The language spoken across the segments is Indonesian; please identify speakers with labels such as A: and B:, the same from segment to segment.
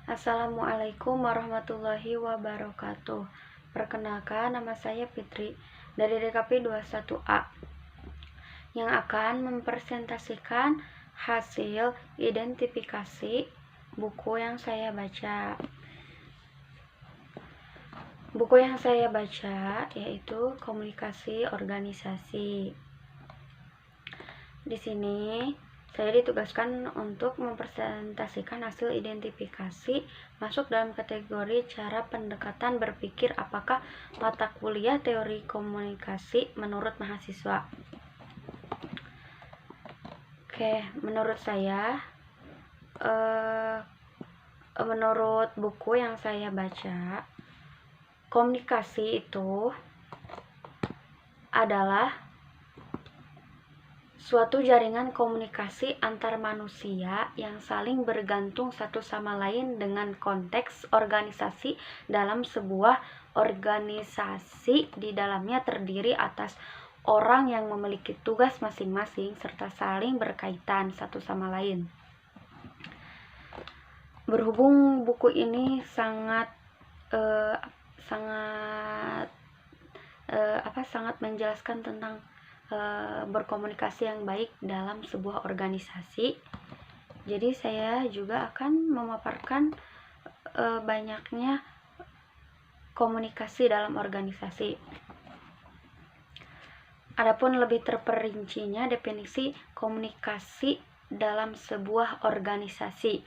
A: Assalamualaikum warahmatullahi wabarakatuh. Perkenalkan, nama saya Fitri dari DKP 21A yang akan mempresentasikan hasil identifikasi buku yang saya baca. Buku yang saya baca yaitu Komunikasi Organisasi. Di sini saya ditugaskan untuk mempresentasikan hasil identifikasi masuk dalam kategori cara pendekatan berpikir apakah mata kuliah teori komunikasi menurut mahasiswa. Oke, menurut saya, menurut buku yang saya baca, komunikasi itu adalah suatu jaringan komunikasi antar manusia yang saling bergantung satu sama lain dengan konteks organisasi. Dalam sebuah organisasi, di dalamnya terdiri atas orang yang memiliki tugas masing-masing serta saling berkaitan satu sama lain. Berhubung buku ini sangat menjelaskan tentang berkomunikasi yang baik dalam sebuah organisasi, jadi saya juga akan memaparkan banyaknya komunikasi dalam organisasi. Adapun lebih terperincinya definisi komunikasi dalam sebuah organisasi,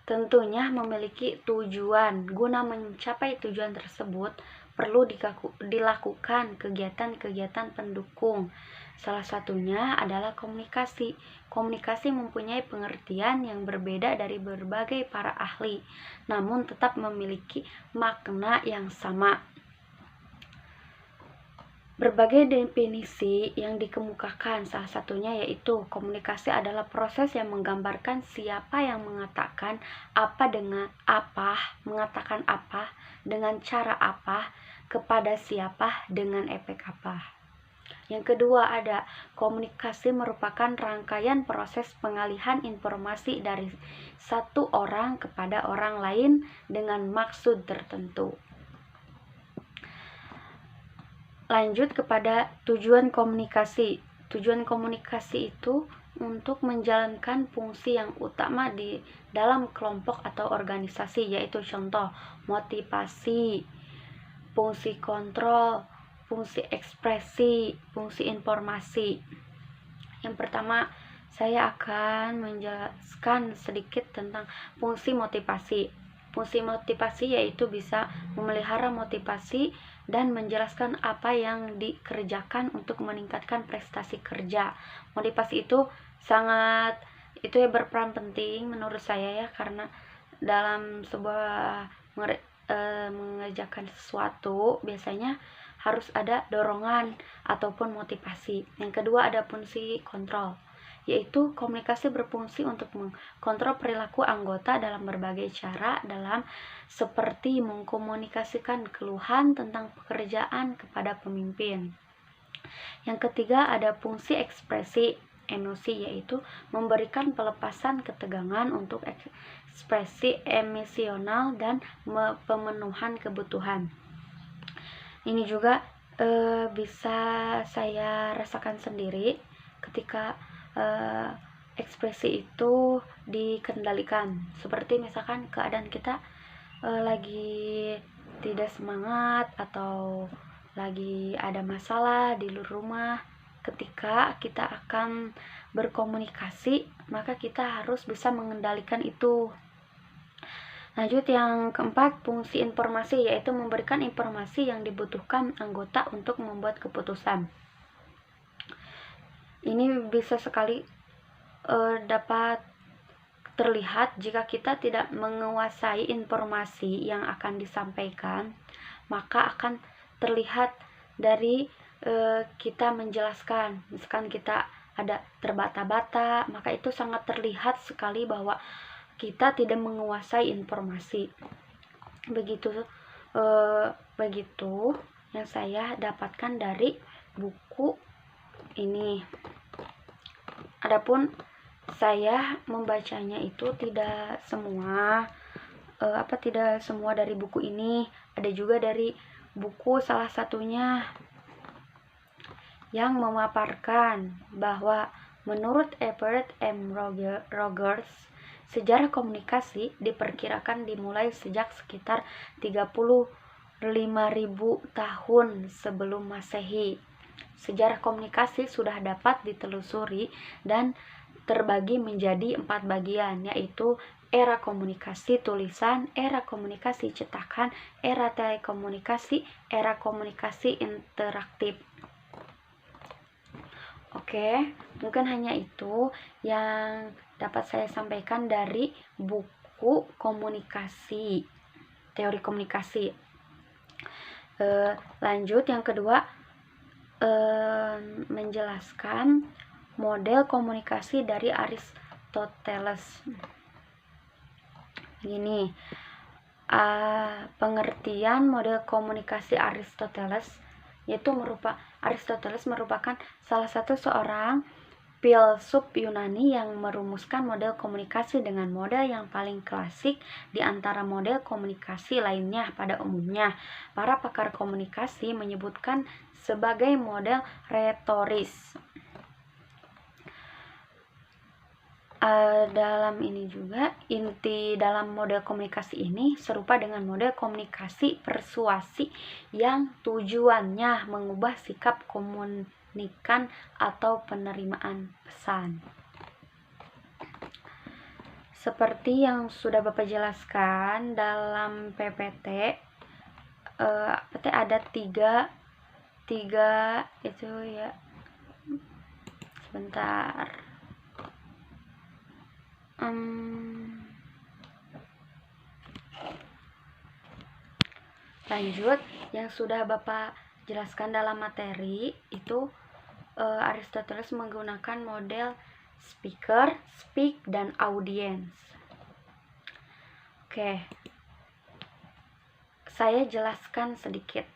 A: tentunya memiliki tujuan. Guna mencapai tujuan tersebut perlu dilakukan kegiatan-kegiatan pendukung. Salah satunya adalah komunikasi. Komunikasi mempunyai pengertian yang berbeda dari berbagai para ahli, namun tetap memiliki makna yang sama. Berbagai definisi yang dikemukakan, salah satunya yaitu komunikasi adalah proses yang menggambarkan siapa yang mengatakan apa dengan apa, mengatakan apa, dengan cara apa, kepada siapa, dengan efek apa. Yang kedua ada komunikasi merupakan rangkaian proses pengalihan informasi dari satu orang kepada orang lain dengan maksud tertentu. Lanjut kepada tujuan komunikasi. Tujuan komunikasi itu untuk menjalankan fungsi yang utama di dalam kelompok atau organisasi, yaitu contoh motivasi, fungsi kontrol, fungsi ekspresi, fungsi informasi. Yang pertama, saya akan menjelaskan sedikit tentang fungsi motivasi. Fungsi motivasi yaitu bisa memelihara motivasi dan menjelaskan apa yang dikerjakan untuk meningkatkan prestasi kerja. Motivasi itu berperan penting menurut saya ya, karena dalam sebuah mengerjakan sesuatu biasanya harus ada dorongan ataupun motivasi. Yang kedua ada fungsi kontrol, yaitu komunikasi berfungsi untuk mengkontrol perilaku anggota dalam berbagai cara seperti mengkomunikasikan keluhan tentang pekerjaan kepada pemimpin. Yang ketiga ada fungsi ekspresi emosi, yaitu memberikan pelepasan ketegangan untuk ekspresi emosional dan pemenuhan kebutuhan. Ini juga bisa saya rasakan sendiri ketika ekspresi itu dikendalikan. Seperti misalkan keadaan kita lagi tidak semangat atau lagi ada masalah di rumah. Ketika kita akan berkomunikasi, maka kita harus bisa mengendalikan itu. Lanjut yang keempat, fungsi informasi, yaitu memberikan informasi yang dibutuhkan anggota untuk membuat keputusan. Ini bisa sekali dapat terlihat jika kita tidak menguasai informasi yang akan disampaikan, maka akan terlihat dari kita menjelaskan. Misalkan kita ada terbata-bata, maka itu sangat terlihat sekali bahwa kita tidak menguasai informasi. Begitu yang saya dapatkan dari buku ini. Adapun saya membacanya itu tidak semua tidak semua dari buku ini, ada juga dari buku salah satunya yang memaparkan bahwa menurut Everett M. Rogers, sejarah komunikasi diperkirakan dimulai sejak sekitar 35.000 tahun sebelum Masehi. Sejarah komunikasi sudah dapat ditelusuri dan terbagi menjadi 4 bagian, yaitu era komunikasi tulisan, era komunikasi cetakan, era telekomunikasi, era komunikasi interaktif. Oke, mungkin hanya itu yang dapat saya sampaikan dari buku komunikasi, teori komunikasi. Lanjut, yang kedua, menjelaskan model komunikasi dari Aristoteles. Gini, pengertian model komunikasi Aristoteles yaitu Aristoteles merupakan salah satu seorang filsuf Yunani yang merumuskan model komunikasi dengan model yang paling klasik di antara model komunikasi lainnya. Pada umumnya, para pakar komunikasi menyebutkan sebagai model retoris. Dalam ini juga, inti dalam model komunikasi ini serupa dengan model komunikasi persuasi yang tujuannya mengubah sikap komunikan atau penerimaan pesan. Seperti yang sudah Bapak jelaskan dalam PPT, ada tiga itu ya. Sebentar. Lanjut, yang sudah Bapak jelaskan dalam materi itu, Aristoteles menggunakan model speaker, speak, dan audience. Oke, saya jelaskan sedikit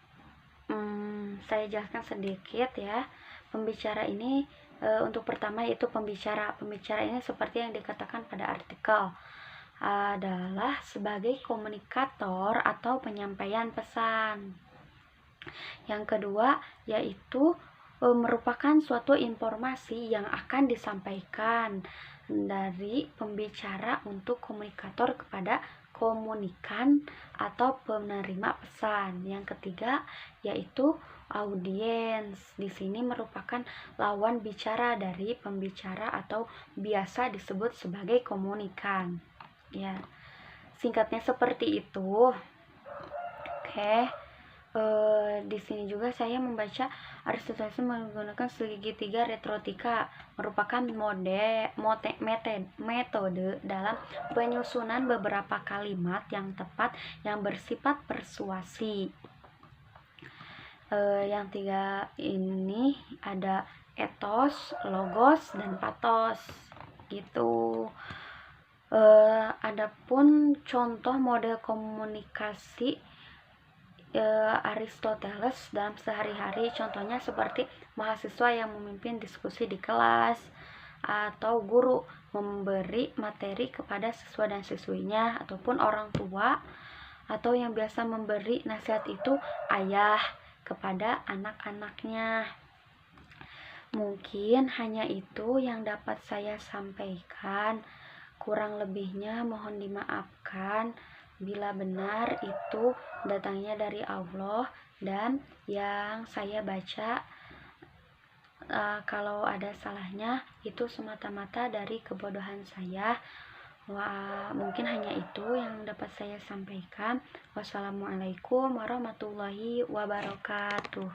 A: ya. Pembicara ini untuk pertama yaitu pembicara. Pembicara ini seperti yang dikatakan pada artikel adalah sebagai komunikator atau penyampaian pesan. Yang kedua yaitu merupakan suatu informasi yang akan disampaikan dari pembicara untuk komunikator kepada komunikan atau penerima pesan. Yang ketiga yaitu audiens. Di sini merupakan lawan bicara dari pembicara atau biasa disebut sebagai komunikan. Ya, singkatnya seperti itu. Oke. Di sini juga saya membaca Aristoteles menggunakan segitiga retorika, merupakan metode dalam penyusunan beberapa kalimat yang tepat yang bersifat persuasi. Yang tiga ini ada ethos, logos, dan pathos gitu. Adapun contoh model komunikasi Aristoteles dalam sehari-hari, contohnya seperti mahasiswa yang memimpin diskusi di kelas, atau guru memberi materi kepada siswa dan siswinya, ataupun orang tua atau yang biasa memberi nasihat itu ayah kepada anak-anaknya. Mungkin hanya itu yang dapat saya sampaikan. Kurang lebihnya mohon dimaafkan bila benar itu datangnya dari Allah, dan yang saya baca kalau ada salahnya itu semata-mata dari kebodohan saya. Mungkin hanya itu yang dapat saya sampaikan. Wassalamualaikum warahmatullahi wabarakatuh.